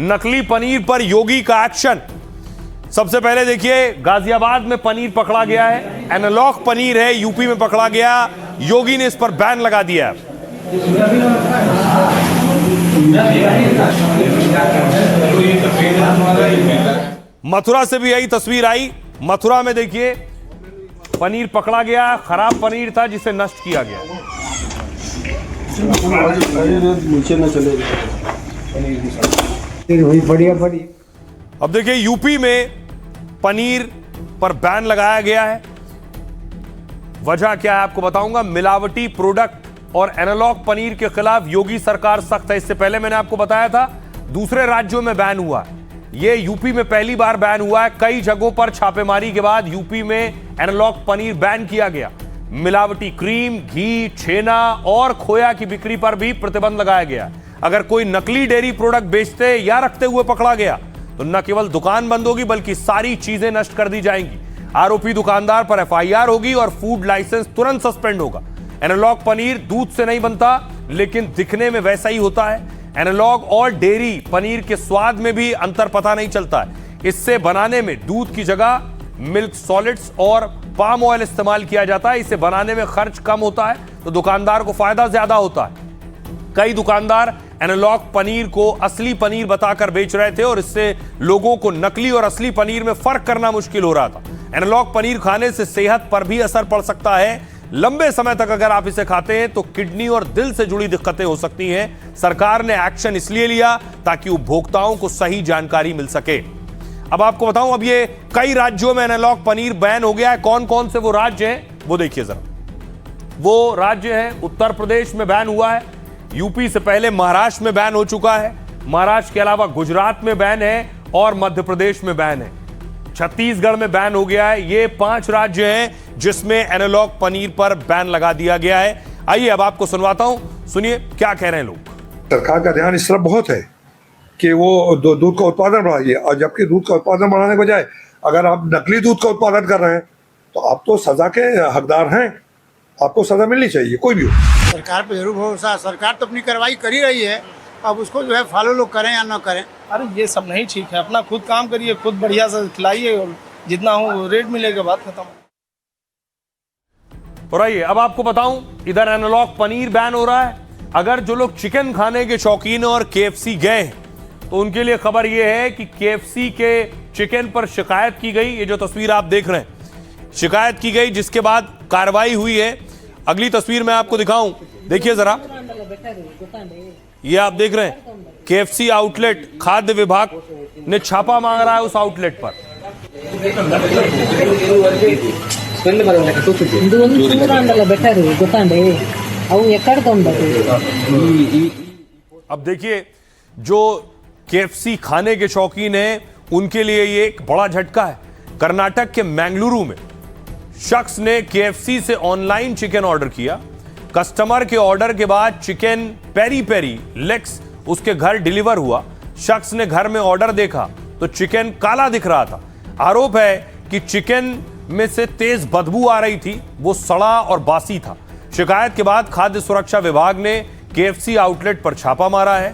नकली पनीर पर योगी का एक्शन। सबसे पहले देखिए, गाजियाबाद में पनीर पकड़ा गया है, एनालॉग पनीर है, यूपी में पकड़ा गया। योगी ने इस पर बैन लगा दिया है। मथुरा से भी यही तस्वीर आई। मथुरा में देखिए, पनीर पकड़ा गया, खराब पनीर था जिसे नष्ट किया गया। नीचे न चले बढ़िया। अब देखिए, यूपी में पनीर पर बैन लगाया गया है। वजह क्या है आपको बताऊंगा। मिलावटी प्रोडक्ट और एनालॉग पनीर के खिलाफ योगी सरकार सख्त है। इससे पहले मैंने आपको बताया था दूसरे राज्यों में बैन हुआ, ये यूपी में पहली बार बैन हुआ है। कई जगहों पर छापेमारी के बाद यूपी में एनालॉग पनीर बैन किया गया। मिलावटी क्रीम, घी, छेना और खोया की बिक्री पर भी प्रतिबंध लगाया गया। अगर कोई नकली डेयरी प्रोडक्ट बेचते या रखते हुए पकड़ा गया तो न केवल दुकान बंद होगी बल्कि सारी चीजें नष्ट कर दी जाएंगी। आरोपी दुकानदार पर एफआईआर होगी और फूड लाइसेंस तुरंत सस्पेंड होगा। एनालॉग पनीर दूध से नहीं बनता लेकिन दिखने में वैसा ही होता है। एनालॉग और डेयरी पनीर के स्वाद में भी अंतर पता नहीं चलता है। इससे बनाने में दूध की जगह मिल्क सॉलिड्स और पाम ऑयल इस्तेमाल किया जाता है। इसे बनाने में खर्च कम होता है तो दुकानदार को फायदा ज्यादा होता है। कई दुकानदार एनालॉग पनीर को असली पनीर बताकर बेच रहे थे और इससे लोगों को नकली और असली पनीर में फर्क करना मुश्किल हो रहा था। एनालॉग पनीर खाने से सेहत पर भी असर पड़ सकता है। लंबे समय तक अगर आप इसे खाते हैं तो किडनी और दिल से जुड़ी दिक्कतें हो सकती हैं। सरकार ने एक्शन इसलिए लिया ताकि उपभोक्ताओं को सही जानकारी मिल सके। अब आपको बताऊं, अब ये कई राज्यों में एनालॉग पनीर बैन हो गया है। कौन कौन से वो राज्य हैं वो देखिए जरा। वो राज्य हैं, उत्तर प्रदेश में बैन हुआ है, यूपी से पहले महाराष्ट्र में बैन हो चुका है, महाराष्ट्र के अलावा गुजरात में बैन है और मध्य प्रदेश में बैन है, छत्तीसगढ़ में बैन हो गया है। ये 5 राज्य हैं जिसमें एनालॉग पनीर पर बैन लगा दिया गया है। आइए अब आपको सुनवाता हूं, सुनिए क्या कह रहे हैं लोग। सरकार का ध्यान इस तरफ बहुत है कि वो दूध का उत्पादन बढ़ाइए, और जबकि दूध का उत्पादन बढ़ाने के बजाय अगर आप नकली दूध का उत्पादन कर रहे हैं तो आप तो सजा के हकदार हैं, आपको सजा मिलनी चाहिए कोई भी हो। सरकार पे जरूर भरोसा, सरकार तो अपनी कार्रवाई कर ही रही है, अब उसको जो है फॉलो लोग करें या ना करें। अरे ये सब नहीं ठीक है, अपना खुद काम करिए, खुद बढ़िया से खिलाइए और जितना हो रेट मिलेगा बात खत्म। और आइए अब आपको बताऊं, इधर एनालॉग पनीर बैन हो रहा है। अगर जो लोग चिकन खाने के शौकीन और केएफसी गए तो उनके लिए खबर यह है कि केएफसी के चिकन पर शिकायत की गई। ये जो तस्वीर आप देख रहे हैं, शिकायत की गई जिसके बाद कार्रवाई हुई है। अगली तस्वीर मैं आपको दिखाऊं, देखिए जरा। ये आप देख रहे हैं केएफसी आउटलेट, खाद्य विभाग ने छापा मांग रहा है उस आउटलेट पर। अब देखिए, जो केएफसी खाने के शौकीन हैं उनके लिए ये एक बड़ा झटका है। कर्नाटक के मैंगलुरु में शख्स ने केएफसी से ऑनलाइन चिकन ऑर्डर किया। कस्टमर के ऑर्डर के बाद चिकन पेरी पेरी लेग्स उसके घर डिलीवर हुआ। शख्स ने घर में ऑर्डर देखा तो चिकन काला दिख रहा था। आरोप है कि चिकन में से तेज बदबू आ रही थी, वो सड़ा और बासी था। शिकायत के बाद खाद्य सुरक्षा विभाग ने केएफसी आउटलेट पर छापा मारा है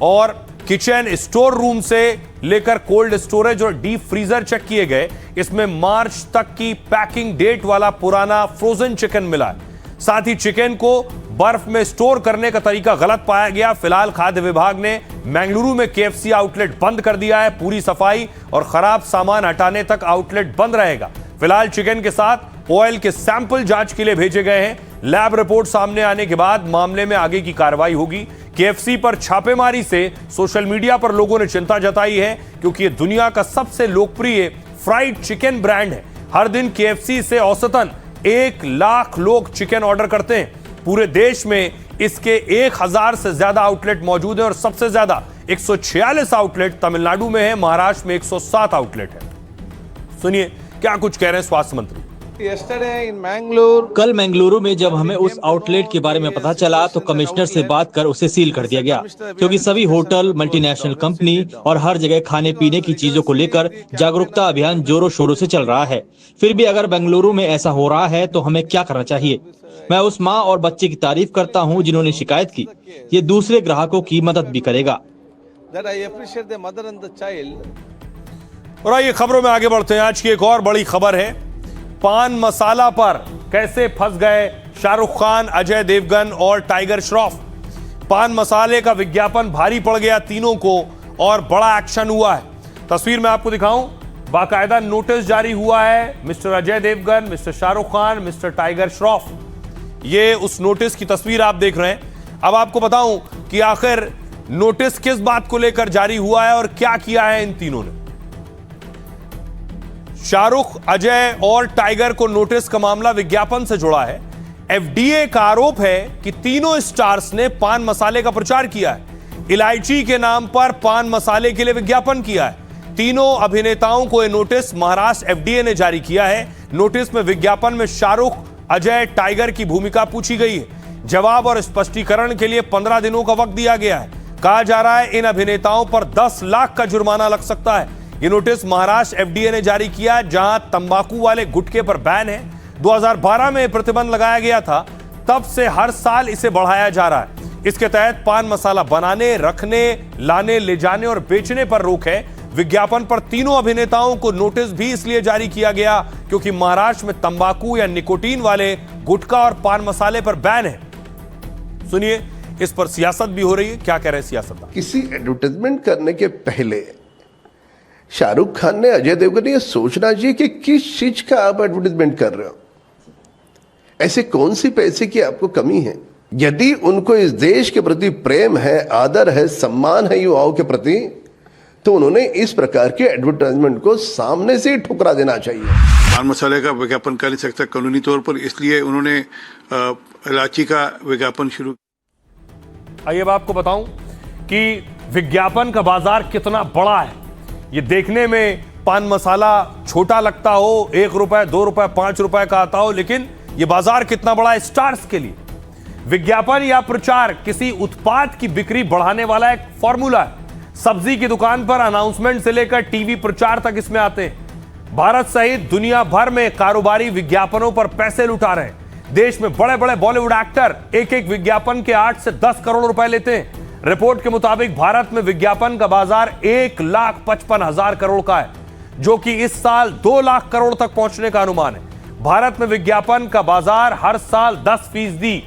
और किचन, स्टोर रूम से लेकर कोल्ड स्टोरेज और डीप फ्रीजर चेक किए गए। इसमें मार्च तक की पैकिंग डेट वाला पुराना फ्रोजन चिकन मिला है। साथ ही चिकन को बर्फ में स्टोर करने का तरीका गलत पाया गया। फिलहाल खाद्य विभाग ने मैंगलुरु में केएफसी आउटलेट बंद कर दिया है। पूरी सफाई और खराब सामान हटाने तक आउटलेट बंद रहेगा। फिलहाल चिकन के साथ ऑयल के सैंपल जांच के लिए भेजे गए हैं। लैब रिपोर्ट सामने आने के बाद मामले में आगे की कार्रवाई होगी। केएफसी पर छापेमारी से सोशल मीडिया पर लोगों ने चिंता जताई है क्योंकि यह दुनिया का सबसे लोकप्रिय फ्राइड चिकन ब्रांड है। हर दिन केएफसी से औसतन 1 लाख लोग चिकन ऑर्डर करते हैं। पूरे देश में इसके 1000 से ज्यादा आउटलेट मौजूद हैं और सबसे ज्यादा 146 आउटलेट तमिलनाडु में है। महाराष्ट्र में 107 आउटलेट है। सुनिए क्या कुछ कह रहे हैं स्वास्थ्य मंत्री। कल मंगलुरु में जब हमें उस आउटलेट के बारे में पता चला तो कमिश्नर से बात कर उसे सील कर दिया गया, क्योंकि सभी होटल, मल्टीनेशनल कंपनी और हर जगह खाने पीने की चीजों को लेकर जागरूकता अभियान जोरों शोरों से चल रहा है। फिर भी अगर बेंगलुरु में ऐसा हो रहा है तो हमें क्या करना चाहिए? मैं उस माँ और बच्चे की तारीफ करता हूँ जिन्होंने शिकायत की। ये दूसरे ग्राहकों की मदद भी करेगा। that I appreciate the mother and the child. और आइए खबरों में आगे बढ़ते हैं। आज की एक और बड़ी खबर है, पान मसाला पर कैसे फंस गए शाहरुख खान, अजय देवगन और टाइगर श्रॉफ। पान मसाले का विज्ञापन भारी पड़ गया तीनों को और बड़ा एक्शन हुआ है। तस्वीर में आपको दिखाऊं, बाकायदा नोटिस जारी हुआ है mister Ajay Devgan, mister Shahrukh Khan, mister Tiger Shroff. ये उस नोटिस की तस्वीर आप देख रहे हैं। अब आपको बताऊं कि आखिर नोटिस किस बात को लेकर जारी हुआ है और क्या किया है इन तीनों ने। शाहरुख, अजय और टाइगर को नोटिस का मामला विज्ञापन से जुड़ा है। एफडीए का आरोप है कि तीनों स्टार्स ने पान मसाले का प्रचार किया है। इलायची के नाम पर पान मसाले के लिए विज्ञापन किया है। तीनों अभिनेताओं को यह नोटिस महाराष्ट्र एफडीए ने जारी किया है। नोटिस में विज्ञापन में शाहरुख, अजय, टाइगर की भूमिका पूछी गई है। जवाब और स्पष्टीकरण के लिए 15 दिनों का वक्त दिया गया है। कहा जा रहा है इन अभिनेताओं पर 10 लाख का जुर्माना लग सकता है। यह नोटिस महाराष्ट्र एफडीए ने जारी किया, जहां तंबाकू वाले गुटखे पर बैन है। 2012 में प्रतिबंध लगाया गया था, तब से हर साल इसे बढ़ाया जा रहा है। इसके तहत पान मसाला बनाने, रखने, लाने, ले जाने और बेचने पर रोक है। विज्ञापन पर तीनों अभिनेताओं को नोटिस भी इसलिए जारी किया गया क्योंकि महाराष्ट्र में तंबाकू या निकोटीन वाले गुटखा और पान मसाले पर बैन है। सुनिए, इस पर सियासत भी हो रही है। क्या कह रहे हैं सियासतदान? किसी एडवर्टाइजमेंट करने के पहले शाहरुख खान ने, अजय देवगन ने यह सोचना चाहिए कि किस चीज का आप एडवर्टाइजमेंट कर रहे हो। ऐसे कौन सी पैसे की आपको कमी है? यदि उनको इस देश के प्रति प्रेम है, आदर है, सम्मान है युवाओं के प्रति, तो उन्होंने इस प्रकार के एडवर्टाइजमेंट को सामने से ही ठुकरा देना चाहिए। पान मसाले का विज्ञापन कर नहीं सकता कानूनी तौर पर, इसलिए उन्होंने इलायची का विज्ञापन शुरू। आइए अब आपको बताऊं कि विज्ञापन का बाजार कितना बड़ा है। ये देखने में पान मसाला छोटा लगता हो, 1 रुपए, 2 रुपए, 5 रुपए का आता हो, लेकिन ये बाजार कितना बड़ा है स्टार्स के लिए। विज्ञापन या प्रचार किसी उत्पाद की बिक्री बढ़ाने वाला एक फॉर्मूला है। सब्जी की दुकान पर अनाउंसमेंट से लेकर टीवी प्रचार तक इसमें आते हैं। भारत सहित दुनिया भर में कारोबारी विज्ञापनों पर पैसे लुटा रहे हैं। देश में बड़े बड़े बॉलीवुड एक्टर एक एक विज्ञापन के 8 से 10 करोड़ रुपए लेते हैं। रिपोर्ट के मुताबिक भारत में विज्ञापन का बाजार 1,55,000 करोड़ का है, जो कि इस साल 2 लाख करोड़ तक पहुंचने का अनुमान है। भारत में विज्ञापन का बाजार हर साल 10%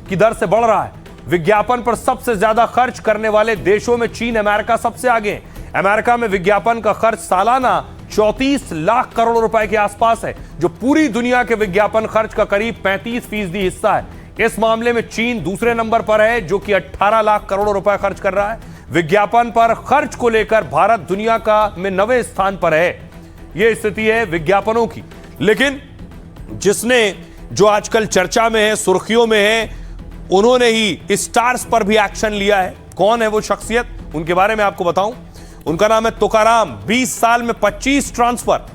की दर से बढ़ रहा है। विज्ञापन पर सबसे ज्यादा खर्च करने वाले देशों में चीन, अमेरिका सबसे आगे है। अमेरिका में विज्ञापन का खर्च सालाना 34 लाख करोड़ रुपए के आसपास है, जो पूरी दुनिया के विज्ञापन खर्च का करीब 35% हिस्सा है। इस मामले में चीन दूसरे नंबर पर है, जो कि 18 लाख करोड़ रुपए खर्च कर रहा है। विज्ञापन पर खर्च को लेकर भारत दुनिया का में 9वें स्थान पर है। यह स्थिति है विज्ञापनों की। लेकिन जिसने, जो आजकल चर्चा में है, सुर्खियों में है, उन्होंने ही स्टार्स पर भी एक्शन लिया है। कौन है वो शख्सियत, उनके बारे में आपको बताऊं। उनका नाम है तुकाराम। 20 साल में 25 ट्रांसफर।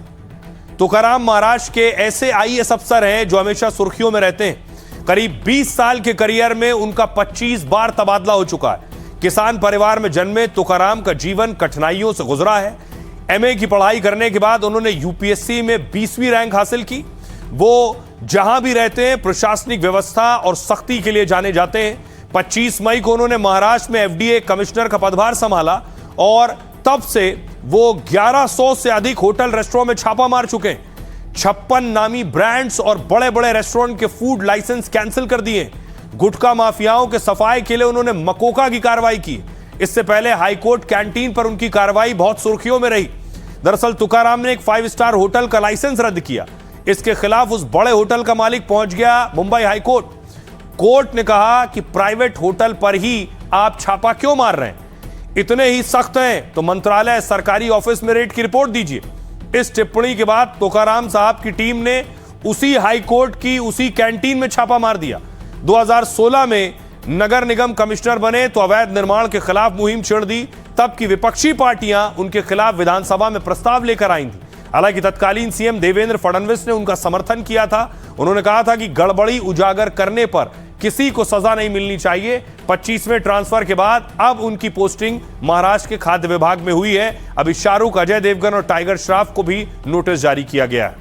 तुकाराम महाराष्ट्र के ऐसे आईएएस अफसर हैं जो हमेशा सुर्खियों में रहते हैं। करीब 20 साल के करियर में उनका 25 बार तबादला हो चुका है। किसान परिवार में जन्मे तुकाराम का जीवन कठिनाइयों से गुजरा है। एमए की पढ़ाई करने के बाद उन्होंने यूपीएससी में 20वीं रैंक हासिल की। वो जहां भी रहते हैं प्रशासनिक व्यवस्था और सख्ती के लिए जाने जाते हैं। 25 मई को उन्होंने महाराष्ट्र में एफडीए कमिश्नर का पदभार संभाला और तब से वो 1100 से अधिक होटल रेस्टोरेंट में छापा मार चुके हैं। 56 नामी ब्रांड्स और बड़े बड़े रेस्टोरेंट के फूड लाइसेंस कैंसिल कर दिए। गुटखा माफियाओं के सफाई के लिए उन्होंने मकोका की कार्रवाई की। इससे पहले हाईकोर्ट कैंटीन पर उनकी कार्रवाई बहुत सुर्खियों में रही। दरअसल तुकाराम ने एक 5 स्टार होटल का लाइसेंस रद्द किया। इसके खिलाफ उस बड़े होटल का मालिक पहुंच गया मुंबई हाईकोर्ट। कोर्ट ने कहा कि प्राइवेट होटल पर ही आप छापा क्यों मार रहे हैं? इतने ही सख्त हैं तो मंत्रालय, सरकारी ऑफिस में रेड की रिपोर्ट दीजिए। इस टिप्पणी के बाद तुकाराम साहब की टीम ने उसी हाईकोर्ट की उसी कैंटीन में छापा मार दिया। 2016 में नगर निगम कमिश्नर बने तो अवैध निर्माण के खिलाफ मुहिम छेड़ दी। तब की विपक्षी पार्टियां उनके खिलाफ विधानसभा में प्रस्ताव लेकर आई थी। हालांकि तत्कालीन सीएम देवेंद्र फडणवीस ने उनका समर्थन किया था। उन्होंने कहा था कि गड़बड़ी उजागर करने पर किसी को सजा नहीं मिलनी चाहिए। 25वें ट्रांसफर के बाद अब उनकी पोस्टिंग महाराष्ट्र के खाद्य विभाग में हुई है। अभी शाहरुख, अजय देवगन और टाइगर श्रॉफ को भी नोटिस जारी किया गया है।